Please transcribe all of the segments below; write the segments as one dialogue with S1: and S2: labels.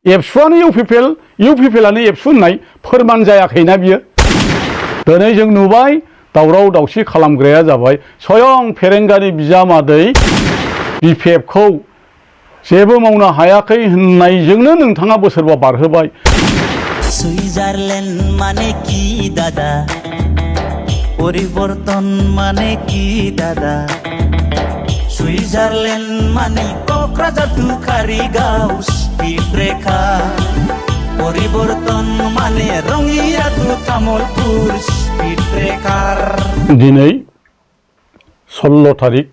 S1: एबसुआनो इउपिपिएलआनो एबसु होननाय फोरमान जायाखैना बियो। दिनै जों नुबाय दावराव दावसि खालामग्राया जाबाय स्वयं फेरेंगानि बिजामादै बिपिएफखौ जेबो मावनो हायाखै होननायजोंनो नोंथाङा बोसोरबा बारहोबाय।
S2: सुइजारलेण्ड माने कि दादा, परिवर्तन माने कि दादा, सुइजारलेण्ड माने Kokrajhar to Karigaon speed breaker, परिवर्तन माने Rangia to Tamulpur speed breaker.
S1: दिनै 16 तारिख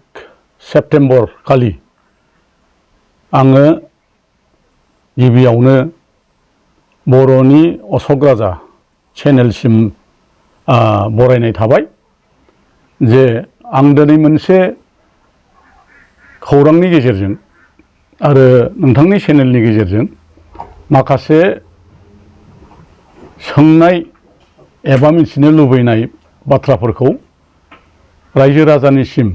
S1: सेप्तेम्बर खालि आङो गिबियावनो बर'नि अशक राजा चेनेलसिम बरायनाय थाबाय जे आं दिनै मोनसे खौरांनि गेजेरजों आरो नोंथांनि चेनेलनि गेजेरजों माखासे सोंनाय एबा मिथिनो लुबैनाय बाथ्राफोरखौ रायजो राजानिसिम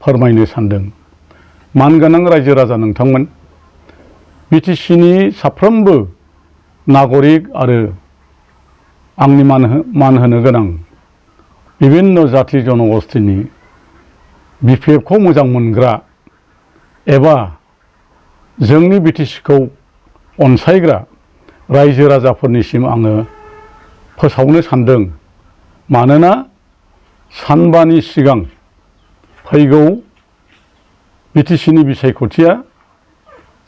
S1: फोरमायनो सानदों। मानगोनां रायजो राजा नोंथांमोन, बिटिसिनि साफ्रोमबो नागरिक आरो आंनि मान होनो गोनां बिभिन्न जाथि जनगोष्ठीनि बिपिएफखौ मोजां मोनग्रा एबा जोंनि बिटिसिखौ अनसायग्रा रायजो राजाफोरनिसिम आङो फोसावनो सानदों। मानोना सानबानि सिगां फैगौ बिटिसिनि बिसायख'थिया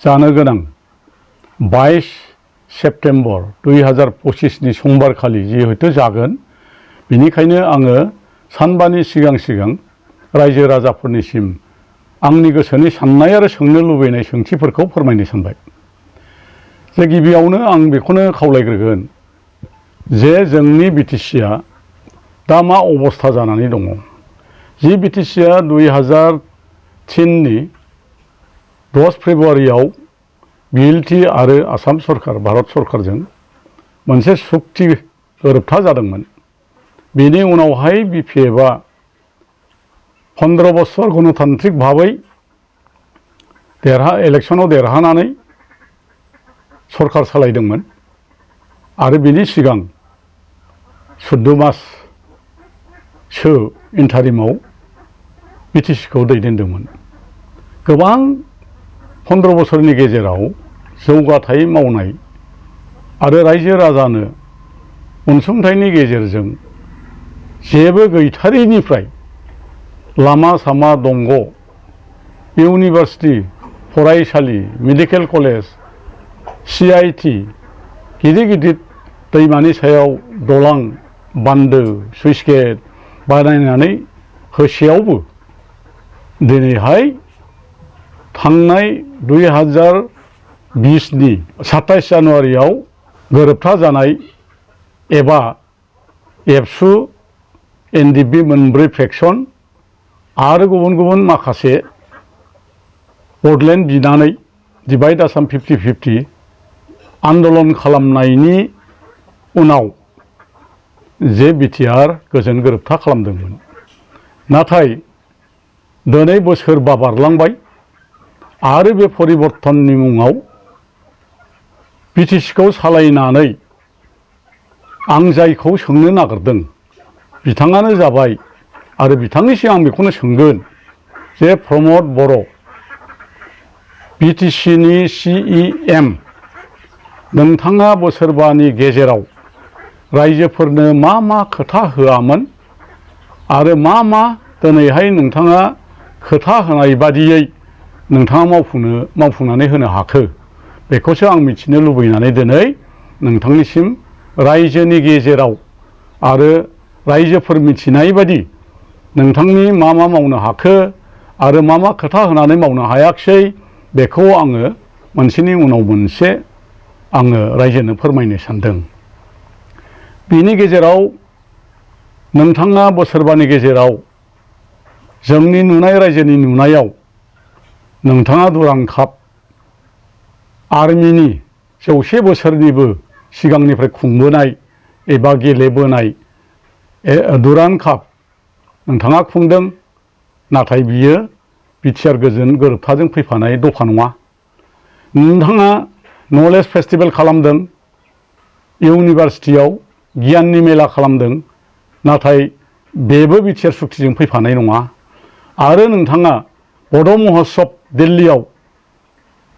S1: जानो गोनां 22 सेप्तेम्बर 2025नि समबारखालि जिहेतु जागोन, बेनिखायनो आङो सानबानि सिगां रायजो राजाफोरनिसिम आंनि गोसोनि साननाय आरो सोंनो लुबैनाय सोंथिफोरखौ फोरमायनो सानबाय। जे गिबियावनो आं बेखौनो खावलायग्रोगोन जे जोंनि बिटिसिया दा मा अबस्था जानानै दङ। जि बिटिसिया 2003नि 10 फेब्रुवारियाव बिएलटि आरो आसाम सरकार भारत सरकारजों मोनसे सुक्ति गोरोबथा जादोंमोन। बेनि उनावहाय बिपिएफआ 15 बोसोर गणतान्त्रिक भाबै इलेक्सनाव देरहानानै सरकार सालायदोंमोन आरो बिनि सिगां 14 माससो इन्टारिमाव बिटिसिखौ दैदेनदोंमोन। गोबां 15 बोसोरनि गेजेराव जौगाथाय मावनाय आरो रायजो राजानो अनसुंथाइनि गेजेरजों जेबो गैथारैनिफ्राय लामा सामा दंग, इउनिभार्सिटि, फरायसालि, मेडिकेल कलेज, CIT, गिदिर दैमानि सायाव दलां, बान्दो, सुइस गेट बानायनानै होसेयावबो दिनैहाय थांनाय 2020नि 27 जानुवारियाव गोरोबथा जानाय एबा एबसु, एनडिएफबि मोनब्रै फेक्सन आरो गुबुन माखासे बडलेण्ड बिनानै डिभाइड आसाम 50-50 आन्दलन खालामनायनि उनाव जे बिटिआर गोजोन गोरोबथा खालामदोंमोन। नाथाय दिनै बोसोरबा बारलांबाय आरो बे परिबर्तननि मुङाव बिटिसिखौ सालायनानै आं जायखौ सोंनो नागिरदों बिथाङानो जाबाय आरो बिथांनिसिम आं बेखौनो सोंगोन जे प्रमद बर' बिटिसिनि CEM, नोंथाङा बोसोरबानि गेजेराव रायजोफोरनो मा खोथा होआमोन आरो मा दिनैहाय नोंथाङा खोथा होनाय बादियै नोंथाङा मावफुंनानै होनो हाखो, बेखौसो आं मिथिनो लुबैनानै दिनै नोंथांनिसिम रायजोनि गेजेराव आरो रायजोफोर मिथिनाय बादि नोंथांनि मा मावनो हाखो आरो मा खोथा होनानै मावनो हायाखिसै बेखौ आङो मोनसेनि उनाव मोनसे आङो रायजोनो फोरमायनो सानदों। बिनि गेजेराव नोंथाङा बोसोरबानि गेजेराव जोंनि नुनाय रायजोनि नुनायाव नोंथाङा दुरान काप आर्मिनि 100 बोसोरनिबो सिगांनिफ्राय खुंबोनाय एबा गेलेबोनाय दुरान काप नोंथाङा खुंदों। नाथाय बियो बिटिआर गोजोन गोरोबथाजों फैफानाय दफा नङा। नोंथाङा नलेज फेस्टिभेल खालामदों, इउनिभारसिटियाव गियाननि मेला खालामदों, नाथाय बेबो बिटिआर सुक्तिजों फैफानाय नङा। आरो नोंथाङा बड' महत्सब दिल्लीयाव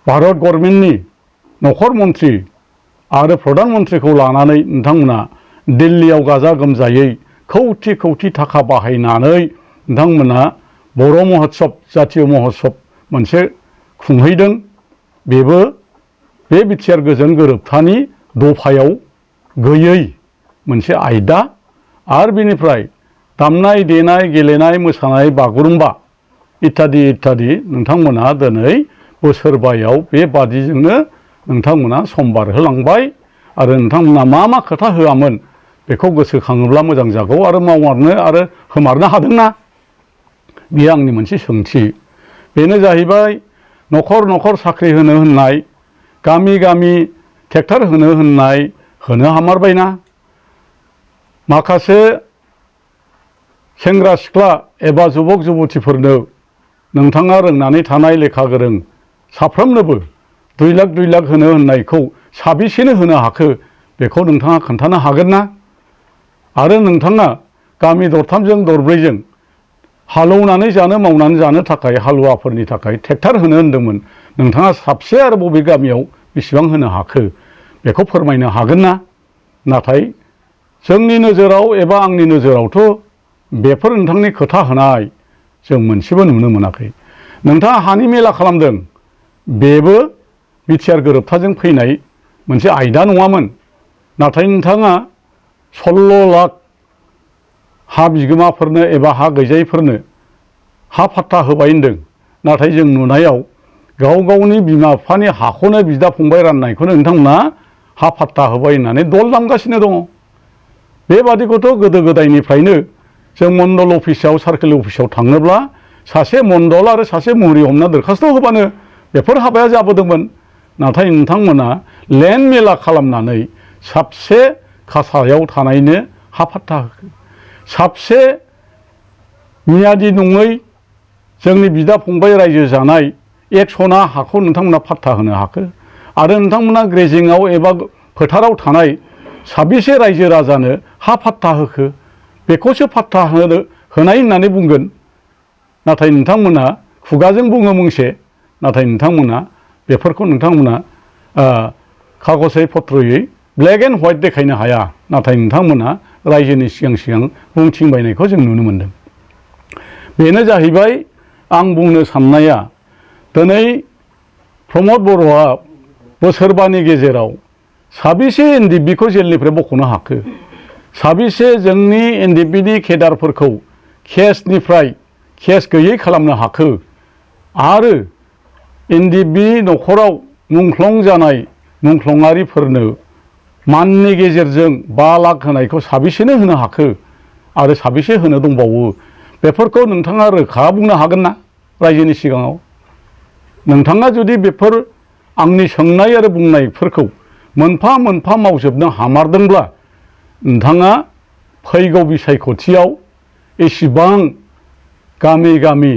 S1: भारत गभर्नमेन्टनि नखर मन्त्रि आरो प्रधान मन्त्रिखौ लानानै नोंथांमोना दिल्लीयाव गाजा गोमजायै कौटि कौटि थाखा बाहायनानै नोंथांमोना बर' महत्सब जातीय महत्सब मोनसे खुंहैदों। बेबो बे बिटिआर गोजोन गोरोबथानि दफायाव गैयै मोनसे आयदा। आरो बेनिफ्राय दामनाय देनाय गेलेनाय मोसानाय बागुरुम्बा इत्यादि इत्यादि नोंथांमोना दिनै बोसोरबायाव बेबादिजोंनो नोंथांमोना सम बारहोलांबाय। आरो नोंथांमोना मा मा खोथा होआमोन बेखौ गोसोखाङोब्ला मोजां जागौ। आरो मावमारनो आरो होमारनो हादोंना? बेयो आंनि मोनसे सोंथि। बेनो जाहैबाय नखर नखर साख्रि होनो होननाय, गामि गामि ट्रेक्टर होनो होननाय होनो हामारबायना? माखासे सेंग्रा सिख्ला एबा जुबक जुबतिफोरनो नोंथाङा रोंनानै थानाय लेखा गोरों साफ्रोमनोबो 2 लाख होनो होननायखौ साबेसेनो होनो हाखो बेखौ नोंथाङा खोन्थानो हागोन ना? आरो नोंथाङा गामि दरथामजों दरब्रैजों हालौनानै जानो मावनानै जानो थाखाय हालुवाफोरनि थाखाय ट्रेक्टर होनो होनदोंमोन, नोंथाङा साबसे आरो बबे गामियाव बेसेबां होनो हाखो बेखौ फोरमायनो हागोन ना? नाथाय जोंनि नोजोराव एबा आंनि नोजोरावथ' बेफोर नोंथांनि खोथा होनाय जों मोनसेबो नुनो मोनाखै। नोंथाङा हानि मेला खालामदों, बेबो बिटिआर गोरोबथाजों फैनाय मोनसे आयदा नङामोन। नाथाय नोंथाङा 16 लाख हा बिगोमाफोरनो एबा हा गैजायिफोरनो हा फाट्टा होबाय होनदों। नाथाय जों नुनायाव गाव गावनि बिमा बिफानि हाखौनो बिदा फंबाय राननायखौनो नोंथांमोना हा फाट्टा होबाय होननानै दल दामगासिनो दङ। बेबादिखौथ' गोदो गोदायनिफ्रायनो जों मण्डल अफिसाव सार्केल अफिसाव थाङोब्ला सासे मण्डल आरो सासे मुहुरि हमना दरखास्त होबानो बेफोर हाबाया जाबोदोंमोन। नाथाय नोंथांमोना लेन्ड मेला खालामनानै साबसे कासायाव थानायनो हा फाट्टा होखो? साबसे मियादि नङै जोंनि बिदा फंबाय रायजो जानाय 1 सना हाखौ नोंथांमोना फाट्टा होनो हाखो? आरो नोंथांमोना ग्रेजिंआव एबा फोथाराव थानाय साबेसे रायजो राजानो हा फाट्टा होखो? बेखौसो फाट्टा होनाय होननानै बुंगोन। नाथाय नोंथांमोना खुगाजों बुङो मुंसे, नाथाय नोंथांमोना बेफोरखौ नोंथांमोना कागजै पत्रयै ब्लेक एन्ड व्हाइट देखायनो हाया। नाथाय नोंथांमोना रायजोनि सिगां सिगां बुंथिंबायनायखौ जों नुनो मोन्दों। बेनो जाहैबाय आं बुंनो साननाया, दिनै प्रमद बर'आ बोसोरबानि गेजेराव साबेसे एनडिएफबिखौ जेलनिफ्राय बख'नो हाखो? साबेसे जोंनि एनडिएफबिनि केडारफोरखौ केसनिफ्राय केस गैयै खालामनो हाखो? आरो एनडिएफबि न'खराव मुंख्लं जानाय मुंख्लंआरिफोरनो माननि गेजेरजों 5 लाख होनायखौ साबेसेनो होनो हाखो? आरो साबेसे होनो दंबावो? बेफोरखौ नोंथाङा रोखा बुंनो हागोन ना रायजोनि सिगाङाव? नोंथाङा जुदि बेफोर आंनि सोंनाय आरो बुंनायफोरखौ मोनफा मोनफा मावजोबनो हामारदोंब्ला नोंथाङा फैगौ बिसायख'थियाव एसेबां गामि गामि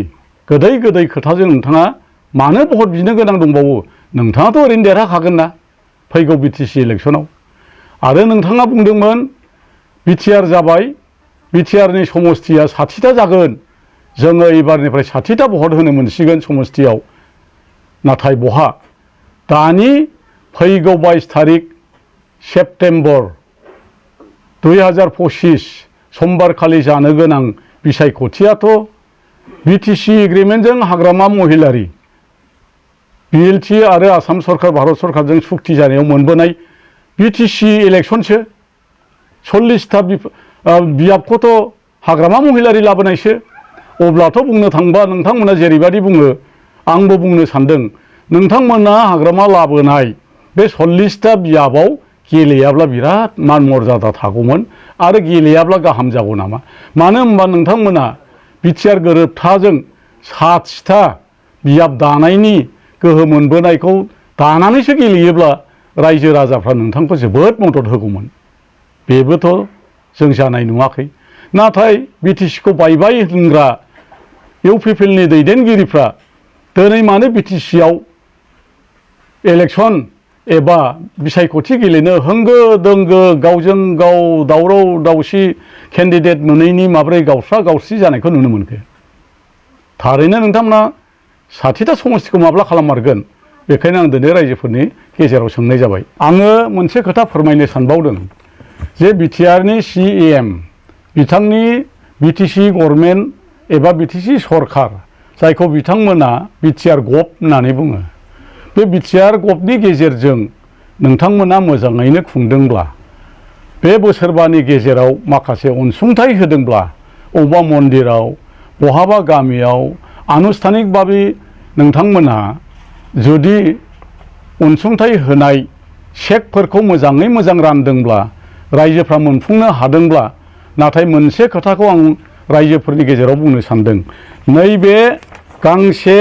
S1: गोदै गोदै खोथाजों नोंथाङा मानो भट बिनो गोनां दंबावो? नोंथाङाथ' ओरैनो देरहाखागोन ना फैगौ बिटिसि इलेक्सनाव। आरो नोंथाङा बुंदोंमोन बिटिआर जाबाय, बिटिआरनि समस्तिया 60टा जागोन, जोङो एबारनिफ्राय 60टा भट होनो मोनसिगोन समस्तियाव। नाथाय बहा? दानि फैगौ 22 तारिख सेप्तेम्बर 2025 समबारखालि जानो गोनां बिसायख'थियाथ' बिटिसि एग्रिमेन्टजों हाग्रामा महिलारि बिएलटि आरो आसाम सरकार भारत सरकारजों सुक्ति जानायाव मोनबोनाय बिटिसि इलेक्सनसो। 40टा बियाबखौथ' हाग्रामा महिलारि लाबोनायसो। अब्लाथ' बुंनो थांबा नोंथांमोना जेरैबायदि बुङो आंबो बुंनो सानदों, नोंथांमोना हाग्रामा लाबोनाय बे 40टा बियाबाव गेलेयाब्ला बिराद मान मर्यादा थागौमोन आरो गेलेयाब्ला गाहाम जागौ नामा? मानो होनबा नोंथांमोना बिटिआर गोरोबथाजों 60टा बियाब दानायनि गोहो मोनबोनायखौ दानानैसो गेलेयोब्ला रायजो राजाफ्रा नोंथांखौ जोबोद मदद होगौमोन। बेबोथ' जों जानाय नुवाखै। नाथाय बिटिसिखौ बायबाय होनग्रा इउपिपिएलनि दैदेनगिरिफ्रा दिनै मानो बिटिसिआव इलेक्सन एबा बिसायख'थि गेलेनो होंगो दोंगो गावजों गाव दावराव दावसि केन्डिडेट मोनैनि माब्रै गावस्रा गावस्रि जानायखौ नुनो मोनखो? थारैनो नोंथांमोना 60टा समस्तिखौ माब्ला खालाममारगोन? बेखायनो आं दिनै रायजोफोरनि गेजेराव सोंनाय जाबाय। आङो मोनसे खोथा फोरमायनो सानबावदों जे बिटिआरनि CEM बिथांनि बिटिसि गभर्नमेन्ट एबा बिटिसि सरकार जायखौ बिथांमोना बिटिआर गभ होननानै बुङो, बे बिटिआर गभनि गेजेरजों नोंथांमोना मोजाङैनो खुंदोंब्ला, बे बोसोरबानि गेजेराव माखासे अनसुंथाइ होदोंब्ला, अबेबा मन्दिराव बहाबा गामियाव आनुষ্ঠাनिकभाबै नोंथांमोना जुदि अनसुंथाइ होनाय चेकफोरखौ मोजाङै मोजां रानदोंब्ला, रायजोफ्रा मोनफुंनो हादोंब्ला, नाथाय मोनसे खोथाखौ आं रायजोफोरनि गेजेराव बुंनो सानदों। नैबे गांसे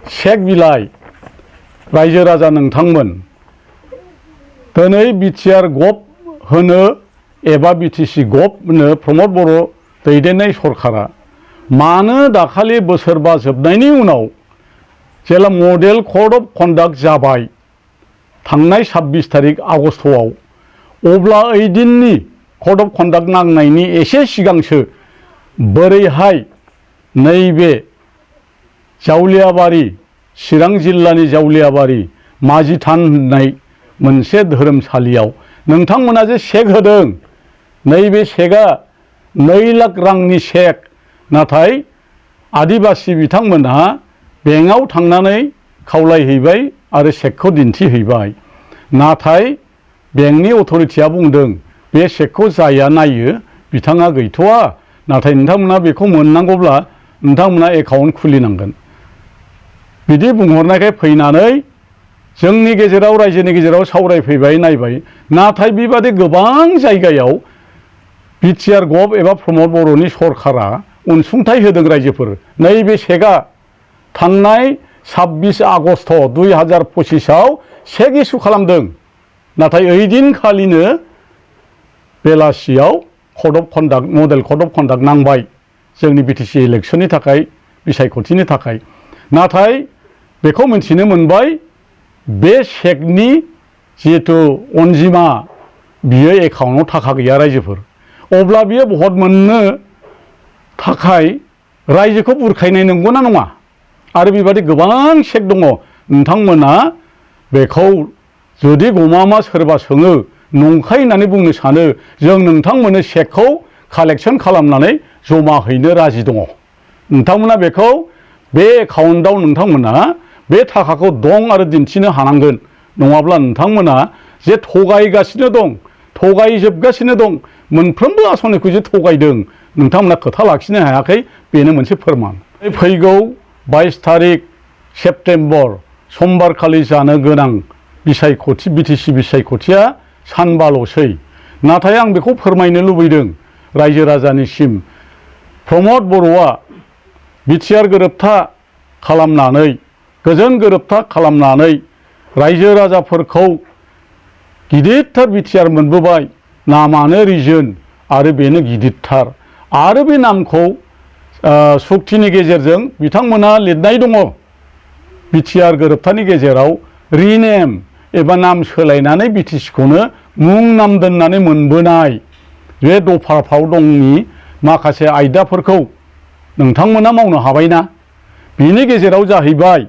S1: चेक बिलाइ रायजो राजा नोंथांमोन दिनै बिटिआर गभ होनो एबा बिटिसि गभ होनो प्रमद बर' दैदेननाय सरकारा मानो दाखालि बोसोरबा जोबनायनि उनाव जेला मडेल कड अफ कन्डाक्ट जाबाय थांनाय 26 तारिख आगस्टआव, अब्ला ओइ दिननि कड अफ कन्डाक्ट नांनायनि एसे सिगांसो बोरैहाय नैबे जावलियाबारि, चिरां जिल्लानि जावलियाबारि माजिथान होननाय मोनसे धोरोमसालियाव नोंथांमोना जे चेक होदों, नैबे चेकआ 2 लाख रांनि चेक, नाथाय आदिबासि बिथांमोनहा बेंकआव थांनानै खावलायहैबाय आरो चेकखौ दिन्थिहैबाय। नाथाय बेंकनि अथ'रिटिया बुंदों बे चेकखौ जाया नायो बिथाङा गैथ'वा, नाथाय नोंथांमोना बेखौ मोननांगौब्ला नोंथांमोना एकाउन्ट खुलिनांगोन। बिदि बुंहरनायखाय फैनानै जोंनि गेजेराव रायजोनि गेजेराव सावरायफैबाय नायबाय, नाथाय बेबादि गोबां जायगायाव बिटिआर गभ एबा प्रमद बर'नि सरकारा अनसुंथाइ होदों रायजोफोर। नैबे चेकआ थांनाय 26 आगस्ट 2025आव चेक इसु खालामदों, नाथाय ओइदिनखालिनो बेलासियाव code of conduct model code of conduct नांबाय जोंनि बिटिसि इलेक्सननि थाखाय, बिसायख'थिनि थाखाय। नाथाय बेखौ मिथिनो मोनबाय बे चेकनि जिहेथु अनजिमा बियो एकाउन्टआव थाखा गैया रायजोफोर। अब्ला बियो भट मोननो थाखाय रायजोखौ बुरखायनाय नंगौना नङा? आरो बेबादि गोबां चेक दङ। नोंथांमोना बेखौ जुदि गमामा सोरबा सोङो नंखाय होननानै बुंनो सानो, जों नोंथांमोननो चेकखौ कालेक्सन खालामनानै जमा हैनो राजि दङ। नोंथांमोना बेखौ बे एकाउन्टआव नोंथांमोना बे थाखाखौ दं आरो दिन्थिनो हानांगोन, नङाब्ला नोंथांमोना जे थगायगासिनो दं, थगायजोबगासिनो दं, मोनफ्रोमबो आसनिखौ जे थगायदों, नोंथांमोना खोथा लाखिनो हायाखै, बेनो मोनसे फोरमान। फैगौ 22 तारिख सेप्तेम्बर समबारखालि जानो गोनां बिसायख'थि बिटिसि बिसायख'थिया सानबाल'सै। नाथाय आं बेखौ फोरमायनो लुबैदों रायजो राजानिसिम, प्रमद बर'आ बिटिआर गोरोबथा खालामनानै, गोजोन गोरोबथा खालामनानै रायजो राजाफोरखौ गिदिरथार बिटिआर मोनबोबाय। नामानो रिजोन आरो बेनो गिदिरथार, आरो बे नामखौ सुक्तिनि गेजेरजों बिथांमोना लिरनाय दङ। बिटिआर गोरोबथानि गेजेराव रिनेम एबा नाम सोलायनानै बिटिसिखौनो मुं नाम दोननानै मोनबोनाय बे दफाफ्राव दंनि माखासे आयदाफोरखौ नोंथांमोना मावनो हाबायना? बिनि गेजेराव जाहैबाय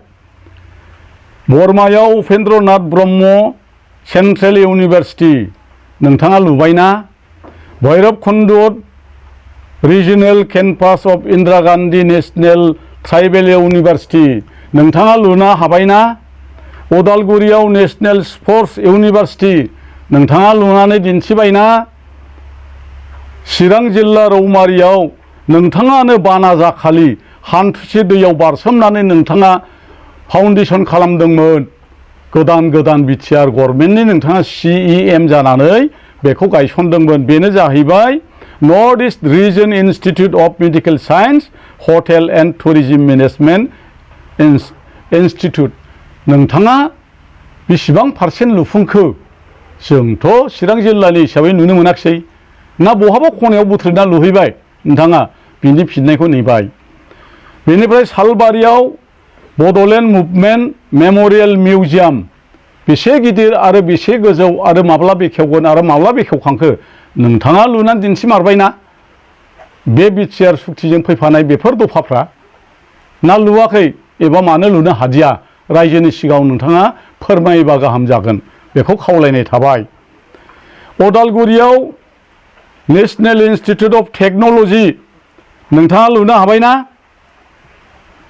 S1: बरमायाव उपेन्द्रनाथ ब्रह्म सेन्ट्रेल इउनिभारसिटि नोंथाङा लुबायना? Bhairabkunda regional campus of Indira Gandhi national tribal university नोंथाङा लुनो हाबायना? उदालगुरियाव नेशनेल स्पर्ट्स इउनिभारसिटि नोंथाङा लुनानै दिन्थिबायना? चिरां जिल्ला रौमारियाव नोंथाङानो बाना जाखालि हान्थुसे दैयाव बारसोमनानै नोंथाङा फाउन्डेसन खालामदोंमोन। गोदान गोदान बिटिआर गभर्नमेन्टनि नोंथाङा CEM जानानै बेखौ गायसनदोंमोन। बेनो जाहैबाय North East region institute of medical science hotel and tourism management institute. नोंथाङा बेसेबां पारसेन्ट लुफुंखो? जोंथ' चिरां जिल्लानि हिसाबै नुनो मोनाखिसै। ना बहाबा खनायाव बुथ्रिना लुहैबाय नोंथाङा? बिनि फिननायखौ नेबाय। बेनिफ्राय सालबारियाव बड'लेण्ड मुभमेन्ट मेम'रियेल मिउजियाम बेसे गिदिर आरो बेसे गोजौ आरो माब्ला बेखेवगोन आरो माब्ला बेखेवखांखो नोंथाङा लुनानै दिन्थिमारबायना बे बिटिआर सुक्तिजों फैफानाय बेफोर दफाफ्रा ना लुवाखै एबा मानो लुनो हादिया रायजोनि सिगाङाव नोंथाङा फोरमायोबा गाहाम जागोन बेखौ खावलायनाय थाबाय। अदालगुरियाव नेशनेल इन्सटिटिउट अफ टेक्न'लजि नोंथाङा लुनो हाबायना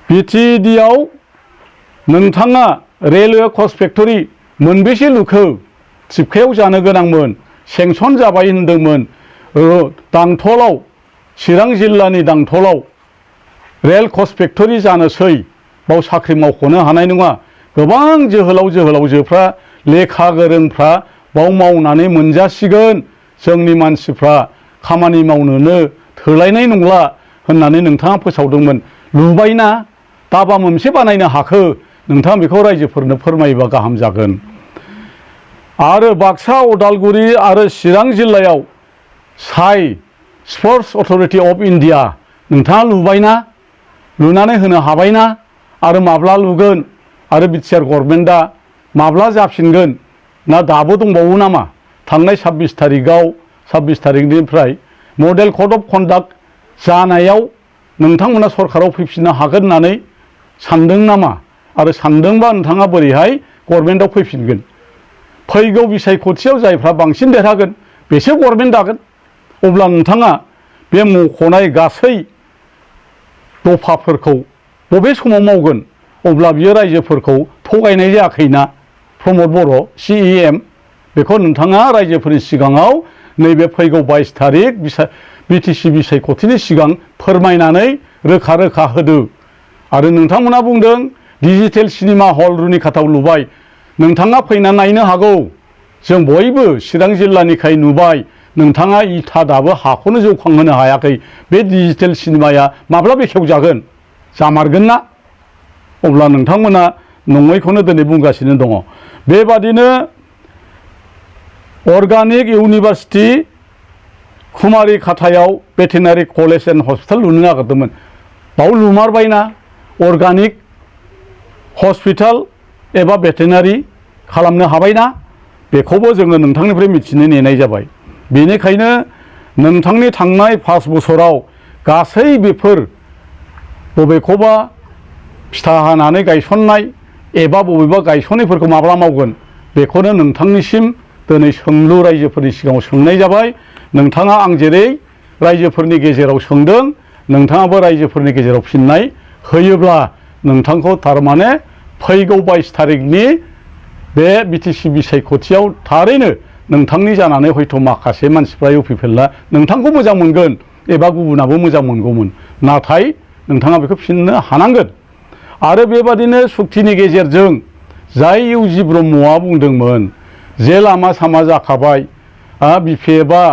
S1: बिटिएडिआव नोंथाङा रेलवे कच फेक्टरि मोनबेसे लुखो थिपकायाव जानो गोनांमोन सेंसन जाबाय होनदोंमोन दांथलाव चिरां जिल्लानि दांथलाव रेल कच फेक्टरि जानोसै बाव साख्रि मावख'नो हानाय नङा गोबां जोहोलावजोफ्रा लेखा गोरोंफ्रा बाव मावनानै मोनजासिगोन जोंनि मानसिफ्रा खामानि मावनोनो थोलायनाय नंला होननानै नोंथाङा फोसावदोंमोन लुबायना दाबा मोनसे बानायनो हाखो नोंथाङा बेखौ रायजोफोरनो फोरमायोबा गाहाम जागोन। आरो बाक्सा उदालगुरि आरो चिरां जिल्लायाव साइ स्पर्ट्स अथरिटि अफ इन्डिया नोंथाङा लुबायना लुनानै होनो हाबायना आरो माब्ला लुगोन आरो बिटिआर गभर्नमेन्टआ माब्ला जाफिनगोन ना दाबो दंबावो नामा थांनाय 26 थारिखनिफ्राय मडेल कड अफ कन्डाक्ट जानायाव नोंथांमोना सरकाराव फैफिननो हागोन होननानै सानदों नामा आरो सानदोंबा नोंथाङा बोरैहाय गभर्नमेन्टआव फैफिनगोन फैगौ बिसायख'थियाव जायफ्रा बांसिन देरहागोन बेसो गभर्नमेन्ट दागोन अब्ला नोंथाङा बे मख'नाय गासै दफाफोरखौ बबे समाव मावगोन अब्ला बियो रायजोफोरखौ थगायनाय जायाखैना प्रमद बर' CEM बेखौ नोंथाङा रायजोफोरनि सिगाङाव नैबे फैगौ 22 थारिख बिटिसि बिसायख'थिनि सिगां फोरमायनानै रोखा रोखा होदो। आरो नोंथांमोना बुंदों डिजिटेल सिनेमा हल रुनिकाटाव लुबाय नोंथाङा फैनानै नायनो हागौ जों बयबो चिरां जिल्लानिखाय नुबाय नोंथाङा इथा दाबो हाखौनो जौखांहोनो हायाखै बे डिजिटेल सिनेमाया माब्ला बेखेवजागोन जामारगोन ना अब्ला नोंथांमोना नङैखौनो दिनै बुंगासिनो दङ। बेबादिनो अर्गानिक इउनिभार्सिटि कुमारिकाटायाव भेटेनारि कलेज एन्ड हस्पिटाल लुनो नागिरदोंमोन बाव लुमारबायना अर्गानिक हस्पिटाल एबा भेटेनारि खालामनो हाबायना बेखौबो जोङो नोंथांनिफ्राय मिथिनो नेनाय जाबाय। बेनिखायनो नोंथांनि थांनाय 5 बोसोराव गासै बेफोर बबेखौबा फिथा हानानै गायसननाय एबा बबेबा गायसननायफोरखौ माब्ला मावगोन बेखौनो नोंथांनिसिम दिनै सोंलु रायजोफोरनि सिगाङाव सोंनाय जाबाय। नोंथाङा आं जेरै रायजोफोरनि गेजेराव सोंदों नोंथाङाबो रायजोफोरनि गेजेराव फिननाय होयोब्ला नोंथांखौ थारमाने फैगौ 22 थारिखनि बे बिटिसि बिसायख'थियाव थारैनो नोंथांनि जानानै हयथ' माखासे मानसिफ्रा इउपिपिएलआ नोंथांखौ मोजां मोनगोन एबा गुबुनाबो मोजां मोनगौमोन नाथाय नोंथाङा बेखौ फिननो हानांगोन। आरो बेबादिनो सुक्तिनि गेजेरजों जाय इउजि ब्रह्मआ बुंदोंमोन जे लामा सामा जाखाबाय बिपिएफआ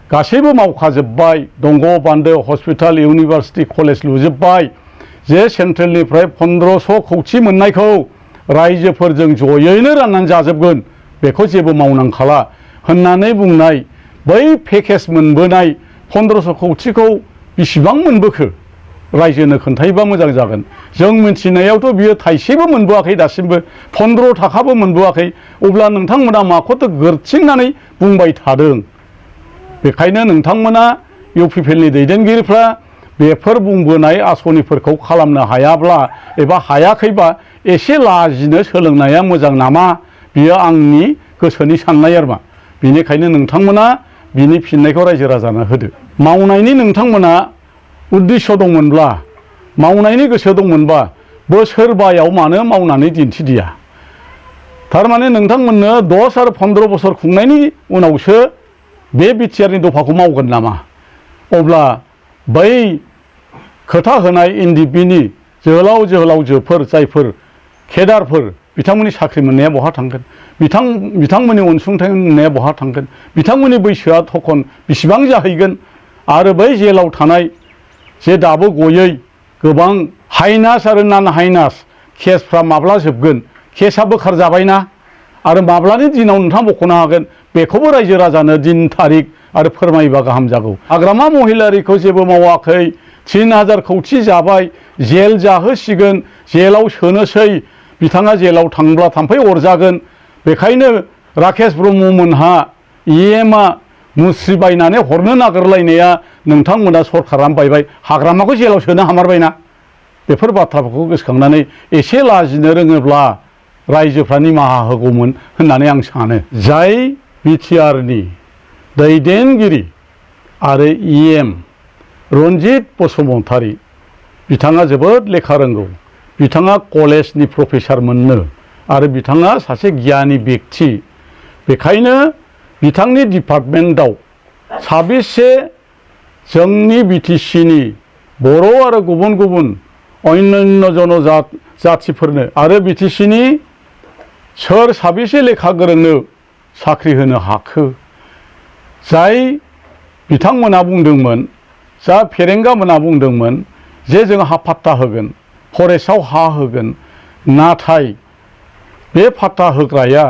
S1: गासैबो मावखाजोब्बाय दंग' बान्दो हस्पिटाल इउनिभार्सिटि कलेज लुजोब्बाय जे सेन्ट्रेलनिफ्राय 1500 कौटि मोननायखौ रायजोफोरजों जयैनो राननानै जाजोबगोन बेखौ जेबो मावनांखाला होननानै बुंनाय बै पेकेज मोनबोनाय 1500 कौटिखौ बेसेबां मोनबोखो रायजोनो खोन्थायोबा मोजां जागोन। जों मिथिनायावथ' बियो थाइसेबो मोनबोआखै दासिमबो 15 थाखाबो मोनबोआखै अब्ला नोंथांमोना माखौथो गोरथिंनानै बुंबाय थादों। बेखायनो नोंथांमोना इउपिपिएलनि दैदेनगिरिफ्रा बेफोर बुंबोनाय आसनिफोरखौ खालामनो हायाब्ला एबा हायाखैबा एसे लाजिनो सोलोंनाया मोजां नामा बियो आंनि गोसोनि साननाय आरोमा। बेनिखायनो नोंथांमोना बिनि फिननायखौ रायजो राजानो होदो। मावनायनि नोंथांमोना उद्देश्य दंमोनब्ला मावनायनि गोसो दंमोनबा बोसोरबायाव मानो मावनानै दिन्थिदिया थारमाने नोंथांमोननो 10 आरो 15 बोसोर खुंनायनि उनावसो बे बिटिआरनि दफाखौ मावगोन नामा अब्ला बै खोथा होनाय एनडिएफबिनि जोहोलावजोफोर जायफोर केडारफोर बिथांमोननि साख्रि मोननाया बहा थांगोन बिथांमोननि अनसुंथाइ मोननाया बहा थांगोन बिथांमोननि बैसोआ थखन बेसेबां जाहैगोन आरो बै जेलाव थानाय जे दाबो गयै गोबां हाइनास आरो नान हाइनास केसफ्रा माब्ला जोबगोन केसआ बोखारजाबायना आरो माब्लानि दिनाव नोंथाङा बख'नो हागोन बेखौबो रायजो राजानो दिन थारिख आरो फोरमायोबा गाहाम जागौ। हाग्रामा महिलारिखौ जेबो मावाखै 3000 कौटि जाबाय जेल जाहोसिगोन जेलाव सोनोसै बिथाङा जेलाव थांब्ला थाम्फै अरजागोन बेखायनो राकेश ब्रह्ममोनहा EMआ मुस्रि बायनानै हरनो नागिरलायनाया नोंथांमोना सरखारा बायबाय हाग्रामाखौ जेलाव सोनो हामारबायना बेफोर बाथ्राफोरखौ गोसोखांनानै एसे लाजिनो रोङोब्ला रायजोफ्रा निमाहा होगौमोन होननानै आं सानो जाय बिटिआरनि दैदेनगिरि आरो EM रन्जित बसुमतारी बिथाङा जोबोद लेखा रोंगौ बिथाङा कलेजनि प्रफेसारमोननो आरो बिथाङा सासे गियानि बेक्ति बेखायनो बिथांनि डिपार्टमेन्टआव साबेसे जोंनि BTCनि बर' आरो गुबुन गुबुन अन्यान्य जनजातिफोरनो आरो BTCनि सोर साबेसे लेखा गोरोंनो साख्रि होनो हाखो जाय बिथांमोना बुंदोंमोन जा फेरेंगामोना बुंदोंमोन जे जों हा फाट्टा होगोन फरेस्टआव हा होगोन नाथाय बे फाट्टा होग्राया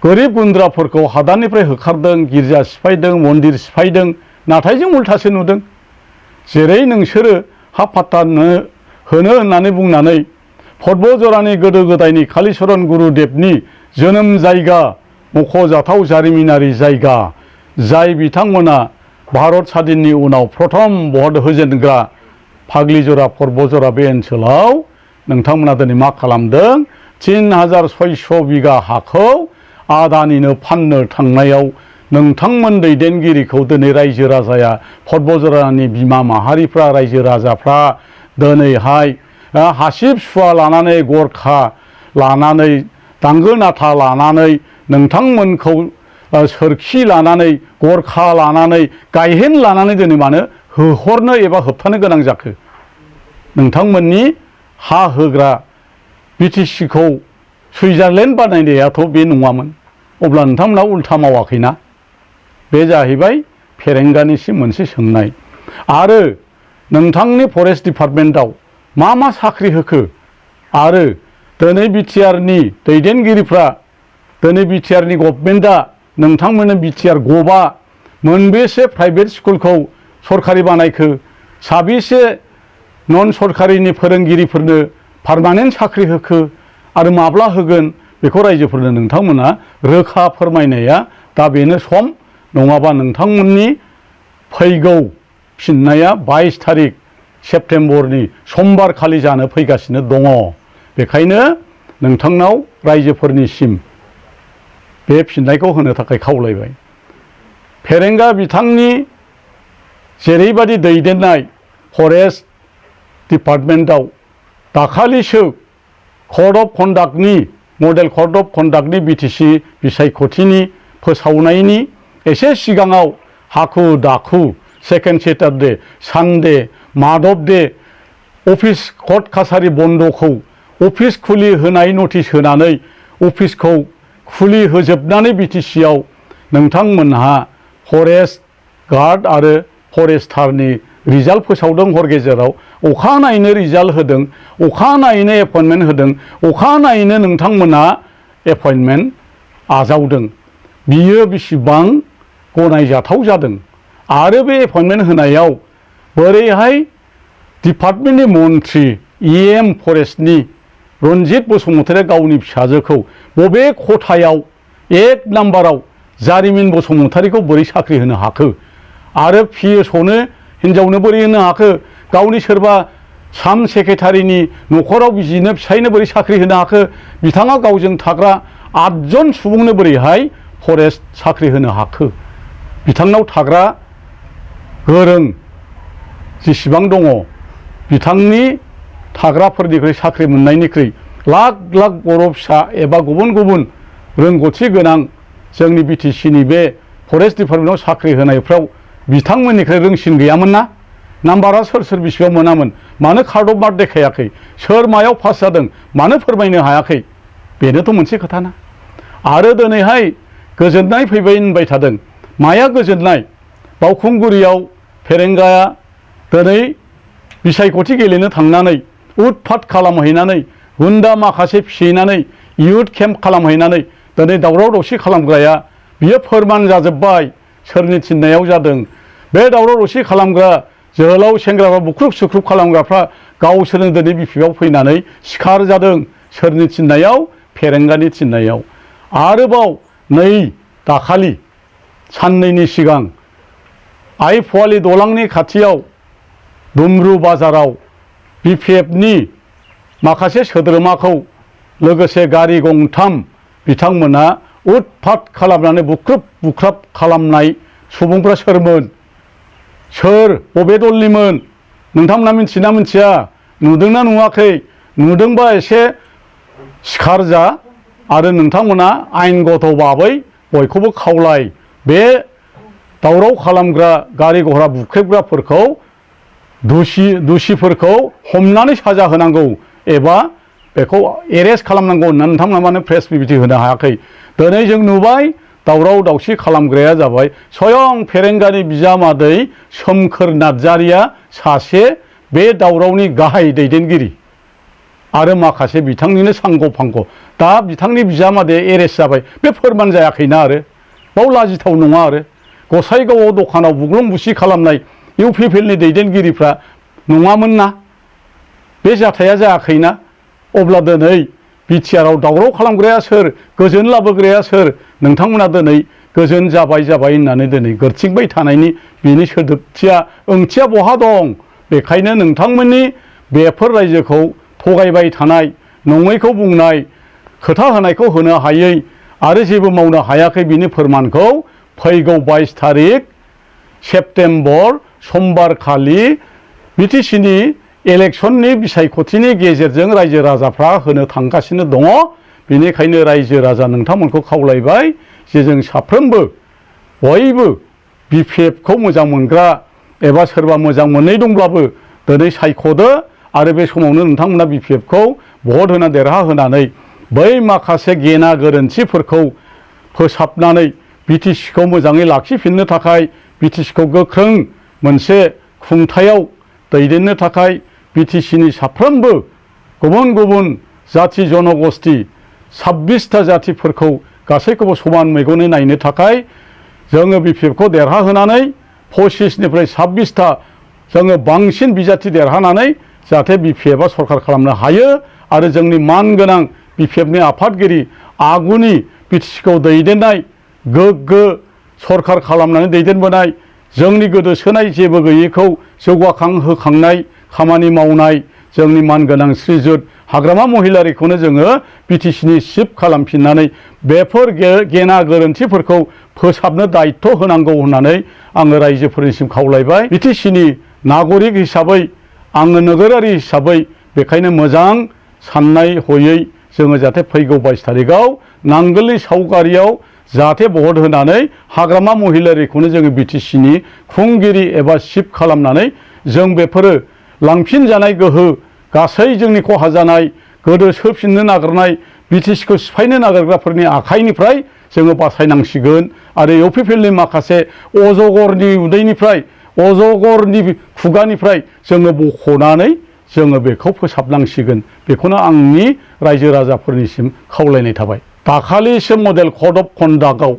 S1: गोरिब गुन्द्राफोरखौ हादाननिफ्राय होखारदों गिर्जा सिफायदों मन्दिर सिफायदों नाथाय जों उल्थासो नुदों जेरै नोंसोरो हा फाट्टा होनो होननानै बुंनानै पर्बतजरानि गोदो गोदायनि कालिचरन गुरुदेबनि जोनोम जायगा मख'जाथाव जारिमिनारि जायगा जाय बिथांमोना भारत स्वाधीननि उनाव प्रथम भट होजेनग्रा फाग्लिजरा पर्बतजरा बे ओनसोलाव नोंथांमोना दिनै मा खालामदों 3600 बिगा हाखौ आदानिनो फाननो थांनायाव नोंथांमोन दैदेनगिरिखौ दिनै रायजो राजाया पर्बतजरानि बिमा माहारिफ्रा रायजो राजाफ्रा दिनैहाय हासिब सुवा लानानै गरखा लानानै दांगो नाथा लानानै नोंथांमोनखौ सोरखि लानानै गरखा लानानै गायहेन लानानै दिनै मानो होहरनो एबा होबथानो गोनां जाखो नोंथांमोननि हा होग्रा BTCखौ सुइजारलेण्ड बानायनायाथ' बे नङामोन अब्ला नोंथांमोना उल्था मावाखैना बे जाहैबाय फेरेंगानिसिम मोनसे सोंनाय आरो नोंथांनि फरेस्ट डिपार्टमेन्टआव मा साख्रि होखो आरो दिनै बिटिआरनि दैदेनगिरिफ्रा दिनै बिटिआरनि गभर्नमेन्टआ नोंथांमोननो बिटिआर गभा मोनबेसे प्राइभेट स्कुलखौ सरखारि बानायखो साबेसे नन सरकारिनि फोरोंगिरिफोरनो पार्मानेन्ट साख्रि होखो आरो माब्ला होगोन बेखौ रायजोफोरनो नोंथांमोना रोखा फोरमायनाया दा बेनो सम नङाबा नोंथांमोननि फैगौ फिननाया 22 तारिख सेप्तेम्बरनि समबार खालि जानो फैगासिनो दङ बेखायनो नोंथांनाव रायजोफोरनिसिम बे फिननायखौ होनो थाखाय खावलायबाय फेरेंगा बिथांनि जेरैबायदि दैदेननाय फरेस्ट डिपार्टमेन्टआव दाखालिसो कड अफ कन्डाक्टनि मडेल कड अफ कन्डाक्टनि BTC बिसायख'थिनि फोसावनायनि एसे सिगाङाव हाखु दाखु second Saturday Sunday Madhav day office court कासारि बन्द'खौ अफिस खुलि होनाय नटिस होनानै अफिसखौ खुलि होजोबनानै BTCआव नोंथांमोनहा फरेस्ट गार्ड आरो फरेस्टारनि रिजाल्ट फोसावदों हर गेजेराव अखानायैनो रिजाल्ट होदों अखानायैनो एपइन्टमेन्ट होदों अखानायैनो नोंथांमोना एपइन्टमेन्ट आजावदों बियो बेसेबां गनायजाथाव जादों आरो बे एपइन्टमेन्ट होनायाव बोरैहाय डिपार्टमेन्टनि मन्थ्रि EM फरेस्टनि रन्जित बसुमतारीया गावनि फिसाजोखौ बबे खथायाव 1 नाम्बाराव जारिमिन बसुमतारीखौ बोरै साख्रि होनो हाखो आरो PSOनो हिन्जावनो बोरै होनो हाखो गावनि सोरबा साम सेक्रेटारिनि न'खराव बिजिनो फिसायनो बोरै साख्रि होनो हाखो बिथाङा गावजों थाग्रा 8 जन सुबुंनो बोरैहाय फरेस्ट साख्रि होनो हाखो बिथांनाव थाग्रा गोरों जेसेबां दङ बिथांनि थाग्राफोरनिख्रुइ साख्रि मोननायनिख्रुइ लाख लाख बर' फिसा एबा गुबुन गुबुन रोंगौथि गोनां जोंनि BTCनि बे फरेस्ट डिपार्टमेन्टआव साख्रि होनायफ्राव बिथांमोननिख्रुइ रोंसिन गैयामोन ना नाम्बारा सोर बेसेबां मोनामोन मानो कार्ड अफ मार्क देखायाखै सोर मायाव पास जादों मानो फोरमायनो हायाखै बेनोथ' मोनसे खोथाना आरो दिनैहाय गोजोननाय फैबाय होनबाय थादों माया गोजोननाय बावखुंग्रियाव फेरेंगाया दिनै बिसायख'थि गेलेनो थांनानै उतफात खालामहैनानै गुन्दा माखासे फिसिनानै इयुथ केम्प खालामहैनानै दिनै दावराव दावसि खालामग्राया बियो फोरमान जाजोब्बाय सोरनि थिननायाव जादों बे दावराव दावसि खालामग्रा जोहोलाव सेंग्राफ्रा बुख्रुब सुख्रुब खालामग्राफ्रा गावसोरनो दिनै बिपिएफआव फैनानै सिखार जादों सोरनि थिननायाव फेरेंगानि थिननायाव आरोबाव नै दाखालि साननैनि सिगां आइ फवालि दलांनि खाथियाव दुमरु बाजाराव BPFनि माखासे सोद्रोमाखौ लोगोसे गारि गंथाम बिथांमोना उतफात खालामनानै बुख्रुब बुख्राब खालामनाय सुबुंफ्रा सोरमोन? सोर? बबे दलनिमोन? नोंथांमोना मिथिना मिथिया? नुदोंना नुवाखै? नुदोंबा एसे सिखार जा आरो नोंथांमोना आयेनगत भाबै बयखौबो खावलाय बे दावराव खालामग्रा गारि घोड़ा बुख्रेबग्राफोरखौ दुसिफोरखौ हमनानै साजा होनांगौ एबा बेखौ एरेस्ट खालामनांगौ होननानै नोंथांमोना मानो प्रेस बिबुंथि होनो हायाखै? दिनै जों नुबाय दावराव दावसि खालामग्राया जाबाय स्वयं फेरेंगानि बिजामादै सोमखोर नार्जारिया सासे बे दावरावनि गाहाय दैदेनगिरि आरो माखासे बिथांनिनो सांग' फांग'। दा बिथांनि बिजामादैया एरेस्ट जाबाय, बे फोरमान जायाखैना? आरो बाव लाजिथाव नङा? आरो गसाइगावआव दखानाव बुग्लुं बुसि खालामनाय UPPLनि दैदेनगिरिफ्रा नङामोन ना? बे जाथाया जायाखैना? अब्ला दिनै बिटिआरआव दावराव खालामग्राया सोर? गोजोन लाबोग्राया सोर? नोंथांमोना दिनै गोजोन जाबाय होननानै दिनै गोरथिंबाय थानायनि बिनि सोदोबथिया ओंथिया बहा दं? बेखायनो नोंथांमोननि बेफोर रायजोखौ थगायबाय थानाय, नङैखौ बुंनाय, खोथा होनायखौ होनो हायै आरो जेबो मावनो हायाखै बिनि फोरमानखौ फैगौ 22 थारिख सेप्तेम्बर समबारखालि BTCनि इलेक्शननि बिसायख'थिनि गेजेरजों रायजो राजाफ्रा होनो थांगासिनो दङ। बेनिखायनो रायजो राजा नोंथांमोनखौ खावलायबाय जे जों साफ्रोमबो बयबो BPFखौ मोजां मोनग्रा एबा सोरबा मोजां मोनै दंब्लाबो दिनै सायख'दो आरो बे समावनो नोंथांमोना BPFखौ भट होना देरहाहोनानै बै माखासे गेना गोरोन्थिफोरखौ फोसाबनानै BTCखौ मोजाङै लाखिफिननो थाखाय, BTCखौ गोख्रों मोनसे खुंथायाव दैदेननो थाखाय BTCनि साफ्रोमबो गुबुन गुबुन जाथि जनगोष्ठी 26टा जाथिफोरखौ गासैखौबो समान मेगनै नायनो थाखाय जोङो BPFखौ देरहाहोनानै 25निफ्राय 26टा जोङो बांसिन बिजाथि देरहानानै जाहाथे BPFआ सरकार खालामनो हायो आरो जोंनि मानगोनां BPFनि आफादगिरि आगुनि BTCखौ दैदेननाय गोग्गो सरकार खालामनानै दैदेनबोनाय जोंनि गोदोसोनाय जेबो गैयैखौ जौगाखांहोखांनाय खामानि मावनाय जोंनि मानगोनां श्रीजुत हाग्रामा महिलारिखौनो जोङो BTCनि चिफ खालामफिननानै बेफोर गेना गोरोन्थिफोरखौ फोसाबनो दायित्व होनांगौ होननानै आङो रायजोफोरनिसिम खावलायबाय। BTCनि नागरिक हिसाबै आङो नोगोरारि हिसाबै बेखायनो मोजां साननाय हयै जोङो जाहाथे फैगौ 22 थारिखआव नांगोलनि सावगारियाव जाहाथे भट होनानै हाग्रामा महिलारिखौनो जोङो BTCनि खुंगिरि एबा चिफ खालामनानै जों बेफोरो लांफिनजानाय गोहो गासै जोंनि खहा जानाय गोदोसोफिननो नागिरनाय BTCखौ सिफायनो नागिरग्राफोरनि आखाइनिफ्राय जोङो बासायनांसिगोन आरो UPPLनि माखासे अजगरनि उदैनिफ्राय अजगरनि खुगानिफ्राय जोङो बख'नानै जोङो बेखौ फोसाबनांसिगोन। बेखौनो आंनि रायजो राजाफोरनिसिम खावलायनाय थाबाय। दाखालिसो मडेल कड अफ कन्डाक्टआव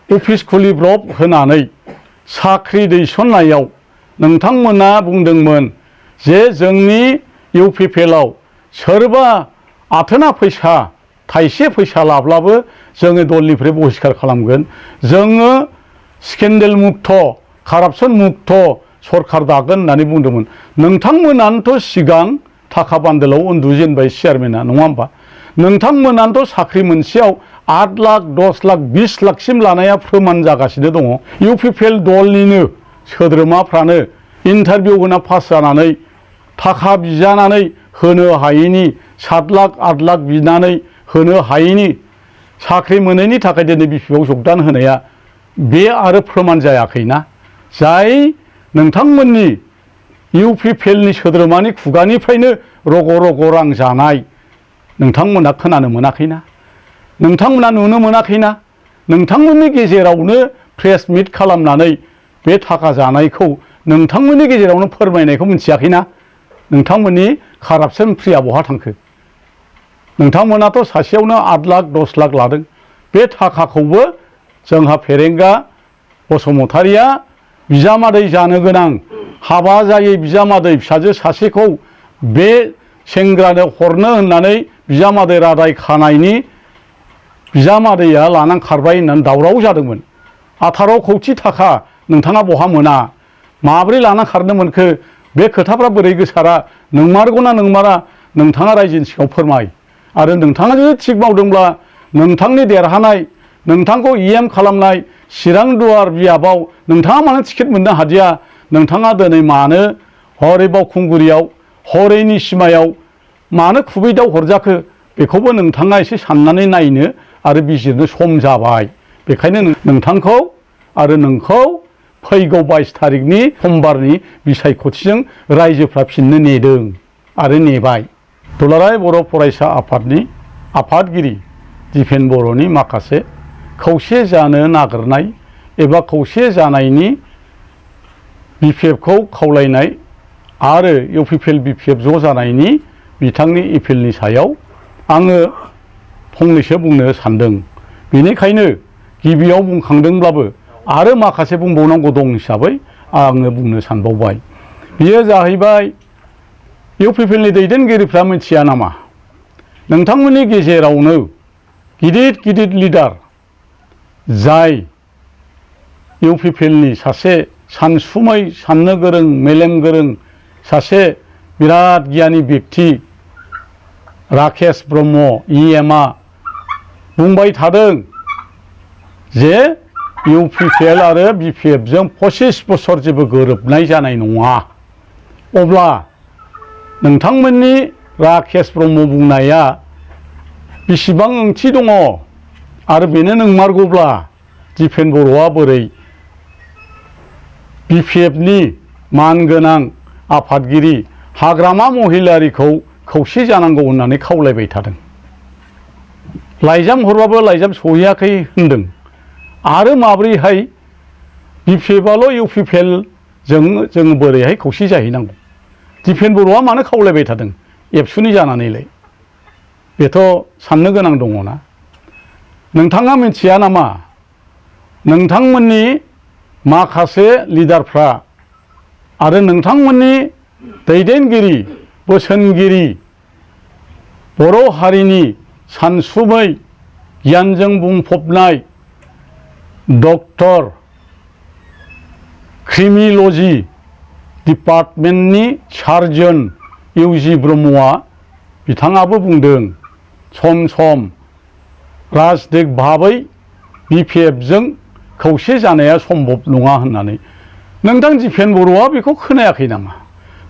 S1: अफिस खुलिब्रब होनानै साख्रि दैसननायाव नोंथांमोना बुंदोंमोन जे जोंनि UPPLआव सोरबा आथोना फैसा थाइसे फैसा लाब्लाबो जोङो दलनिफ्राय बहिष्कार खालामगोन। जोङो स्केन्डेल मुक्त कारापसन मुक्त सरकार दागोन होननानै बुंदोंमोन। नोंथांमोनानोथ' सिगां थाखा बान्दोलाव उन्दुजेनबाय चेयारमेना, नङा होमबा? नोंथांमोनानोथ' साख्रि मोनसेयाव 8 लाख 10 लाख 20 लाखसिम लानाया फोरमान जागासिनो दङ। UPPL दलनिनो सोद्रोमाफ्रानो इन्टारभिउ होना पास जानानै थाखा बिजानानै होनो हायैनि 7 लाख 8 लाख बिनानै होनो हायैनि साख्रि मोनैनि थाखाय दिनै BPFआव जगदान होनाया बे आरो फोरमान जायाखैना? जाय नोंथांमोननि UPPLनि सोद्रोमानि खुगानिफ्रायनो रग' रग' रां जानाय नोंथांमोना खोनानो मोनाखैना? नोंथांमोना नुनो मोनाखैना? नोंथांमोननि गेजेरावनो प्रेस मिट खालामनानै बे थाखा जानायखौ नोंथांमोननि गेजेरावनो फोरमायनायखौ मिथियाखैना? नोंथांमोननि कारापसन फ्रिया बहा थांखो? नोंथांमोनाथ' सासेयावनो 8 लाख 10 लाख लादों। बे थाखाखौबो जोंहा फेरेंगा बसुमतारिया बिजामादै जानो गोनां हाबा जायै बिजामादै फिसाजो सासेखौ बे सेंग्रानो हरनो होननानै बिजामादै रादाय खानायनि बिजामादैया लानानै खारबाय होननानै दावराव जादोंमोन। 18 कौटि थाखा नोंथाङा बहा मोना? माब्रै लानानै खारनो मोनखो? बे खोथाफ्रा बोरै गोसारा? नंमारगौना नंमारा? नोंथाङा रायजोनि सिगाङाव फोरमाय। आरो नोंथाङा जुदि थिग मावदोंब्ला नोंथांनि देरहानाय, नोंथांखौ EM खालामनाय चिरां दुवार बियाबाव नोंथाङा मानो टिकेट मोननो हादिया? नोंथाङा दिनै मानो हरै बावखुंग्रियाव, हरैनि सिमायाव मानो खुबै दाव हरजाखो? बेखौबो नोंथाङा एसे साननानै नायनो आरो बिजिरनो सम जाबाय। बेखायनो नोंथांखौ आरो नोंखौ फैगौ 22 थारिखनि समबारनि बिसायख'थिजों रायजोफ्रा फिननो नेदों आरो नेबाय। दुलाराय बर' फरायसा आफादनि आफादगिरि दिपेन बर'नि माखासे खौसे जानो नागिरनाय एबा खौसे जानायनि BPFखौ खावलायनाय आरो UPPL BPF ज' जानायनि बिथांनि एपिलनि सायाव आङो फंनैसो बुंनो सानदों। बेनिखायनो गिबियाव बुंखांदोंब्लाबो आरो माखासे बुंबावनांगौ दं हिसाबै आङो बुंनो सानबावबाय। बेयो जाहैबाय UPPLनि दैदेनगिरिफ्रा मिथिया नामा? नोंथांमोननि गेजेरावनो गिदिर गिदिर लिडार जाय UPPLनि सासे सानसुमै, साननो गोरों, मेलेम गोरों सासे बिराद गियानि बेक्ति राकेश ब्रह्म EMआ बुंबाय थादों जे UPPL आरो BPFजों 25 बोसोर जेबो गोरोबनाय जानाय नङा। अब्ला नोंथांमोननि राकेश ब्रह्म बुंनाया बेसेबां ओंथि दङ? आरो बेनो नंमारगौब्ला दिपेन बर'आ बोरै BPFनि मानगोनां आफादगिरि हाग्रामा महिलारिखौ खौसे जानांगौ होननानै खावलायबाय थादों? लाइजाम हरबाबो लाइजाम सहैयाखै होनदों। आरो माब्रैहाय BPFआल' UPPLजों जों बोरैहाय खौसे जाहैनांगौ? दिपेन बर'आ मानो खावलायबाय थादों एबसुनि जानानैलाय? बेथ' साननो गोनां दङना। नोंथाङा मिथिया नामा? नोंथांमोननि माखासे लिडारफ्रा आरो नोंथांमोननि दैदेनगिरि, बोसोनगिरि, बर' हारिनि सानसुमै गियानजों बुंफबनाय डक्टर क्रिमिन'ल'जि डिपार्टमेन्टनि सार्जन UG ब्रह्मआ बिथाङाबो बुंदों सम सम राजनिक भाबै BPFजों खौसे जानाया सम्भब नङा होननानै। नोंथां दिपेन बर'आ बेखौ खोनायाखै नामा?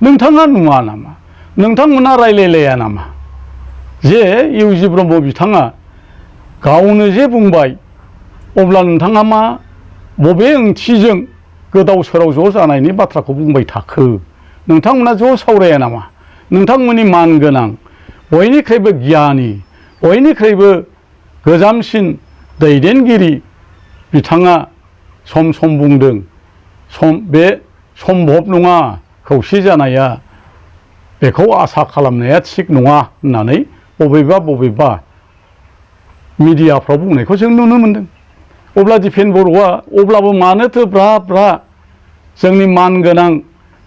S1: नोंथाङा नुवा नामा? नोंथांमोना रायलायलाया नामा? जे UG ब्रह्म बिथाङा गावनो जे बुंबाय, अब्ला नोंथाङा मा बबे ओंथिजों गोदाव सोराव ज' जानायनि बाथ्राखौ बुंबाय थाखो? नोंथांमोना ज' सावराया नामा? नोंथांमोननि मानगोनां, बयनिख्रुइबो गियानि, बयनिख्रुइबो गोजामसिन दैदेनगिरि बिथाङा सम सम बुंदों बे सम्भब नङा खौसे जानाया, बेखौ आसा खालामनाया थिग नङा होननानै बबेबा मिडियाफ्राव बुंनायखौ जों नुनो मोनदों। अब्ला दिपेन बर'आ अब्लाबो मानोथो ब्रा ब्रा जोंनि मानगोनां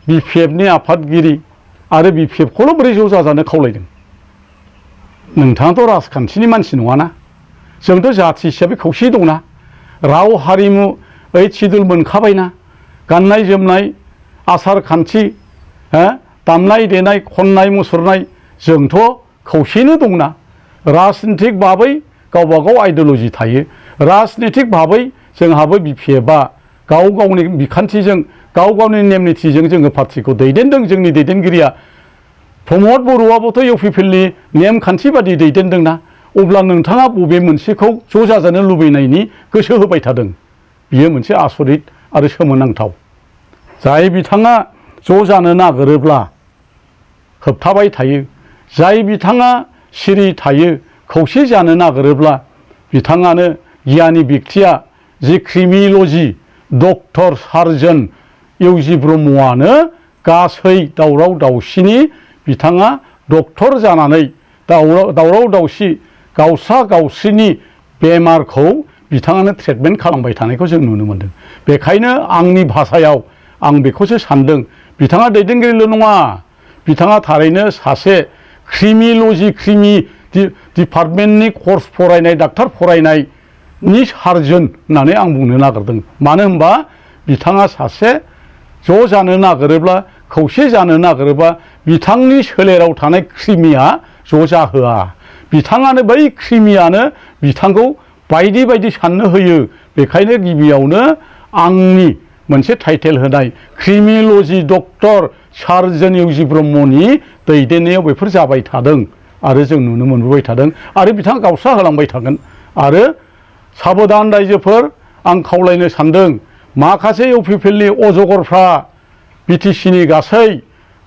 S1: BPFनि आफादगिरि आरो BPFखौल' बोरै ज' जाजानो खावलायदों? नोंथाङाथ' राजखान्थिनि मानसि नङाना? जोंथ' जाथि हिसाबै खौसे दंना? राव हारिमु ओइ सिडुल मोनखाबायना? गाननाय जोमनाय, आसार खान्थि, दामनाय देनाय, खननाय मुसुरनाय जोंथ' खौसेनो दंना? राजनितिक भाबै गावबा गाव आइडिय'लजि थायो। राजनितिक भाबै जोंहाबो BPFआ गाव गावनि बिखान्थिजों, गाव गावनि नेम निथिजों जोङो पार्टिखौ दैदेनदों। जोंनि दैदेनगिरिया प्रमद बर'आबोथ' UPPLनि नेमखान्थि बादि दैदेनदोंना? अब्ला नोंथाङा बबे मोनसेखौ ज' जाजानो लुबैनायनि गोसो होबाय थादों? बियो मोनसे आसरित आरो सोमोनांथाव। जाय बिथाङा ज' जानो नागिरोब्ला होबथाबाय थायो, जाय बिथाङा सिरि थायो, खौसे जानो नागिरोब्ला बिथाङानो गियानि बेक्तिया जि क्रिमिन'लजि डक्टर सार्जन UG ब्रह्मआनो गासै दावराव दावसिनि बिथाङा डक्टर जानानै दावराव दावसि गावस्रा गावस्रिनि बेमारखौ बिथाङानो ट्रिटमेन्ट खालामबाय थानायखौ जों नुनो मोनदों। बेखायनो आंनि भाषायाव आं बेखौसो सानदों, बिथाङा दैदेनगिरिल' नङा, बिथाङा थारैनो सासे क्रिमिन'लजि डिपार्टमेन्टनि कर्स फरायनाय डाक्टार फरायनायनि सार्जन होननानै आं बुंनो नागिरदों। मानो होनबा बिथाङा सासे ज' जानो नागिरोब्ला खौसे जानो नागिरोबा बिथांनि सोलेराव थानाय क्रिमिया ज' जाहोआ। बिथाङानो बै क्रिमियानो बिथांखौ बायदि बायदि साननो होयो। बेखायनो गिबियावनो आंनि मोनसे टाइटेल होनाय क्रिमिल'जि डक्टर सार्जन इउजि ब्रह्मनि दैदेननायाव बेफोर जाबाय थादों आरो जों नुनो मोनबोबाय थादों आरो बिथाङा गावस्रा होलांबाय थागोन। आरो साबधान रायजोफोर, आं खावलायनो सानदों माखासे इउपिपिएलनि अजगरफ्रा बिटिसिनि गासै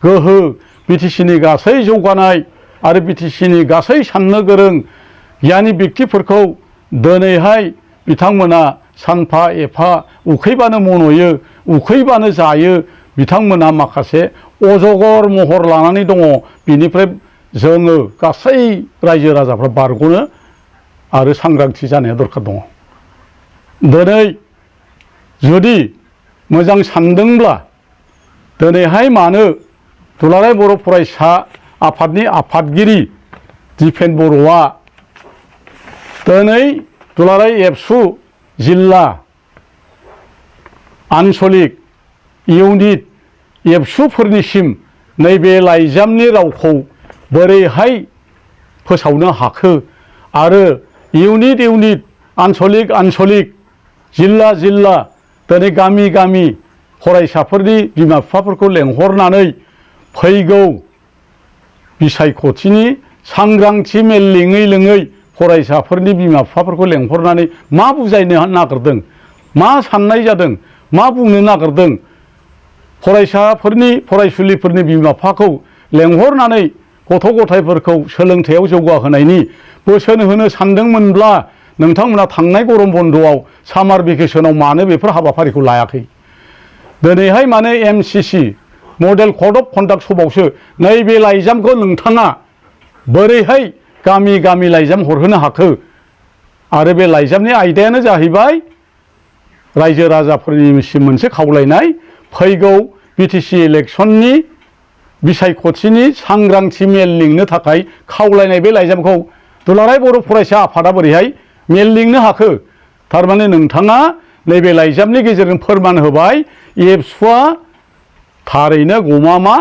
S1: गोहो, बिटिसिनि गासै जौगानाय आरो बिटिसिनि गासै साननो गोरों गियानि व्यक्तिफोरखौ दिनैहाय बिथांमोना सानफा एफा उखैबानो मन'यो, उखैबानो जायो। बिथांमोना माखासे अजगर महर लानानै दङ। बिनिफ्राय जोङो गासै रायजो राजाफ्रा बारग'नो आरो सांग्रांथि जानाया दरखार दङ। दिनै जुदि मोजां सानदोंब्ला दिनैहाय मानो दुलाराय बर' फरायसा आफादनि आफादगिरि दिपेन बर'आ दिनै दुलाराय एबसु जिल्ला आनसलिक इउनिट एबसुफोरनिसिम नैबे लाइजामनि रावखौ बोरैहाय फोसावनो हाखो आरो इउनिट आनसलिक जिल्ला दिनै गामि गामि फरायसाफोरनि बिमा बिफाफोरखौ लेंहरनानै फैगौ बिसायख'थिनि सांग्रांथि मेल लिङै फरायसाफोरनि बिमा बिफाफोरखौ लेंहरनानै मा बुजायनो नागिरदों, मा साननाय जादों, मा बुंनो नागिरदों, फरायसुलिफोरनि बिमा बिफाखौ लेंहरनानै गथ' गथायफोरखौ सोलोंथायाव जौगाहोनायनि बोसोन होनो सानदोंमोनब्ला नोंथांमोना थांनाय गरम बन्द'आव सामार भेकेसनाव मानो बेफोर हाबाफारिखौ लायाखै? दिनैहाय माने MCC model code of conduct सभायावसो नैबे लाइजामखौ नोंथाङा बोरैहाय गामि गामि लाइजाम हरहोनो हाखो? आरो बे लाइजामनि आयदायानो जाहैबाय रायजो राजाफोरनिसिम मोनसे खावलायनाय, फैगौ बिटिसि इलेक्सननि बिसायख'थिनि सांग्रांथि मेल लिंनो थाखाय खावलायनाय बे लाइजामखौ दुलाराय बर' फरायसा आफादा बोरैहाय मेल लिंनो हाखो? थारमाने नोंथाङा नैबे लाइजामनि गेजेरजों फोरमान होबाय एबसुआ थारैनो गमामा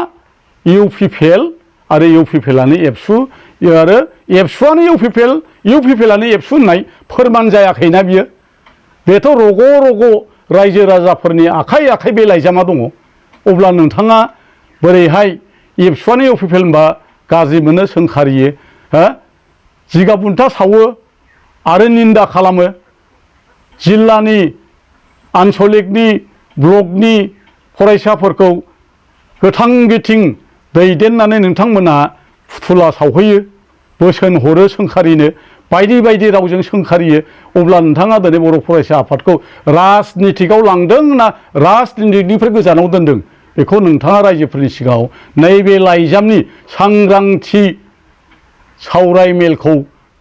S1: इउपिपिएल आरो इउपिपिएलानो एबसु आरो एबसुआनो इउपिपिएलानो एबसु होननाय फोरमान जायाखैना बियो? बेथ' रग' रग' रायजो राजाफोरनि आखाइ आखाइ बे लाइजामा दङ। अब्ला नोंथाङा बोरैहाय एबसुआनो इउपिपिएल होनबा गाज्रि मोनो, सोंखारियो, जिगाब बुन्था सावो आरो निन्दा खालामो। जिल्लानि आनसलिकनि ब्लकनि फरायसाफोरखौ गोथां गिथिं दैदेननानै नोंथांमोना फुथुला सावहैयो, बोसोन हरो सोंखारिनो, बायदि बायदि रावजों सोंखारियो। अब्ला नोंथाङा दिनै बर' फरायसा आफादखौ राजनितिकआव लांदों ना राजनितिकनिफ्राय गोजानाव दोनदों? बेखौ नोंथाङा रायजोफोरनि सिगाङाव नैबे लाइजामनि सांग्रांथि सावराय मेलखौ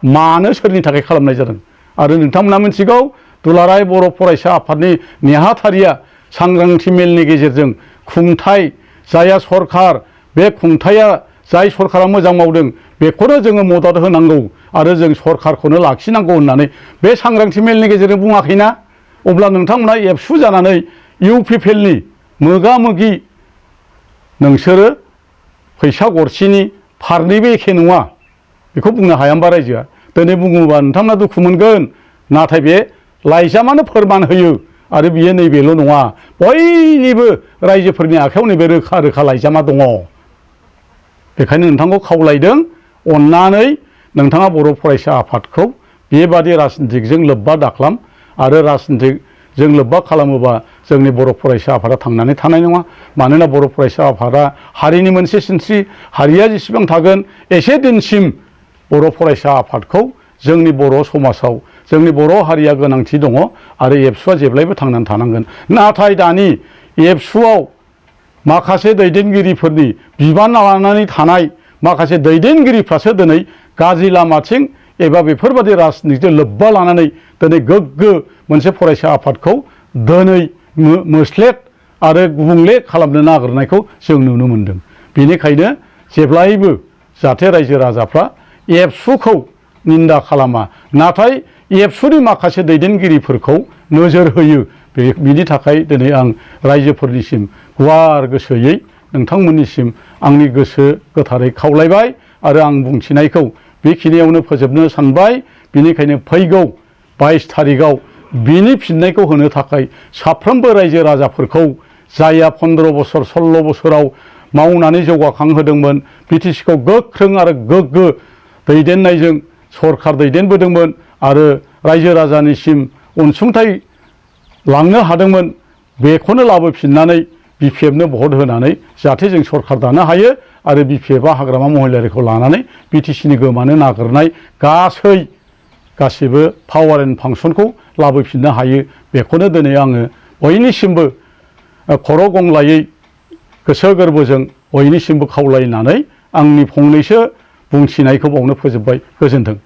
S1: मानो सोरनि थाखाय खालामनाय जादों? आरो नोंथांमोना मिथिगौ दुलाराय बर' फरायसा आफादनि नेहाथारिया सांग्रांथि मेलनि गेजेरजों खुंथाय जाया सरखार, बे खुंथाया जाय सरकारा मोजां मावदों बेखौनो जोङो मदद होनांगौ आरो जों सरकारखौनो लाखिनांगौ होननानै बे सांग्रांथि मेलनि गेजेरजों बुङाखैना? अब्ला नोंथांमोना एबसु जानानै इउपिपिएलनि मोगा मोगि नोंसोरो फैसा गरसेनि फारनैबो एखे नङा बेखौ बुंनो हाया होनबा रायजोआ? दिनै बुङोबा नोंथांमोना दुखु मोनगोन, नाथाय बे लाइजामानो फोरमान होयो। आरो बियो नैबेल' नङा, बयनिबो रायजोफोरनि आखायाव नैबे रोखा रोखा लाइजामा दङ। बेखायनो नोंथांखौ खावलायदों, अननानै नोंथाङा बर' फरायसा आफादखौ बेबादि राजनितिकजों लोब्बा दाखालाम। आरो राजनितिकजों लोब्बा खालामोबा जोंनि बर' फरायसा आफादा थांनानै थानाय नङा। मानोना बर' फरायसा आफादा हारिनि मोनसे सिनस्रि, हारिया जेसेबां थागोन एसे दिनसिम बर' फरायसा आफादखौ जोंनि बर' समाजाव जोंनि बर' हारिया गोनांथि दङ आरो एबसुआ जेब्लायबो थांनानै थानांगोन। नाथाय दानि एबसुआव माखासे दैदेनगिरिफोरनि बिबान लानानै थानाय माखासे दैदेनगिरिफ्रासो दिनै गाज्रि लामाथिं एबा बेफोरबादि राजनितिजों लोब्बा लानानै दिनै गोग्गो मोनसे फरायसा आफादखौ दिनै मोस्लेट आरो गुबुंले खालामनो नागिरनायखौ जों नुनो मोनदों। बेनिखायनो जेब्लायबो जाहाथे रायजो राजाफ्रा एबसुखौ निन्दा खालामा, नाथाय एबसुनि माखासे दैदेनगिरिफोरखौ नोजोर होयो। बिनि थाखाय दिनै आं रायजोफोरनिसिम गुवार गोसोयै नोंथांमोननिसिम आंनि गोसो गोथारै खावलायबाय आरो आं बुंथिनायखौ बेखिनियावनो फोजोबनो सानबाय। बेनिखायनो फैगौ 22 थारिखआव बिनि फिननायखौ होनो थाखाय साफ्रोमबो रायजो राजाफोरखौ जायहा 15 बोसोर 16 बोसोराव मावनानै जौगाखांहोदोंमोन, बिटिसिखौ गोख्रों आरो गोग्गो दैदेननायजों सरखार दैदेनबोदोंमोन आरो रायजो राजानिसिम अनसुंथाइ लांनो हादोंमोन, बेखौनो लाबोफिननानै बिपिएफनो भट होनानै जाहाथे जों सरखार दानो हायो आरो बिपिएफआ हाग्रामा महिलारिखौ लानानै बिटिसिनि गोमानो नागिरनाय गासिबो पावार एन्ड फांसनखौ लाबोफिननो हायो। बेखौनो दिनै आङो बयनिसिमबो खर' गंग्लायै गोसो गोरबोजों बयनिसिमबो खावलायनानै आंनि फंनैसो बुंथिनायखौ बावनो फोजोबबाय। गोजोन्थों।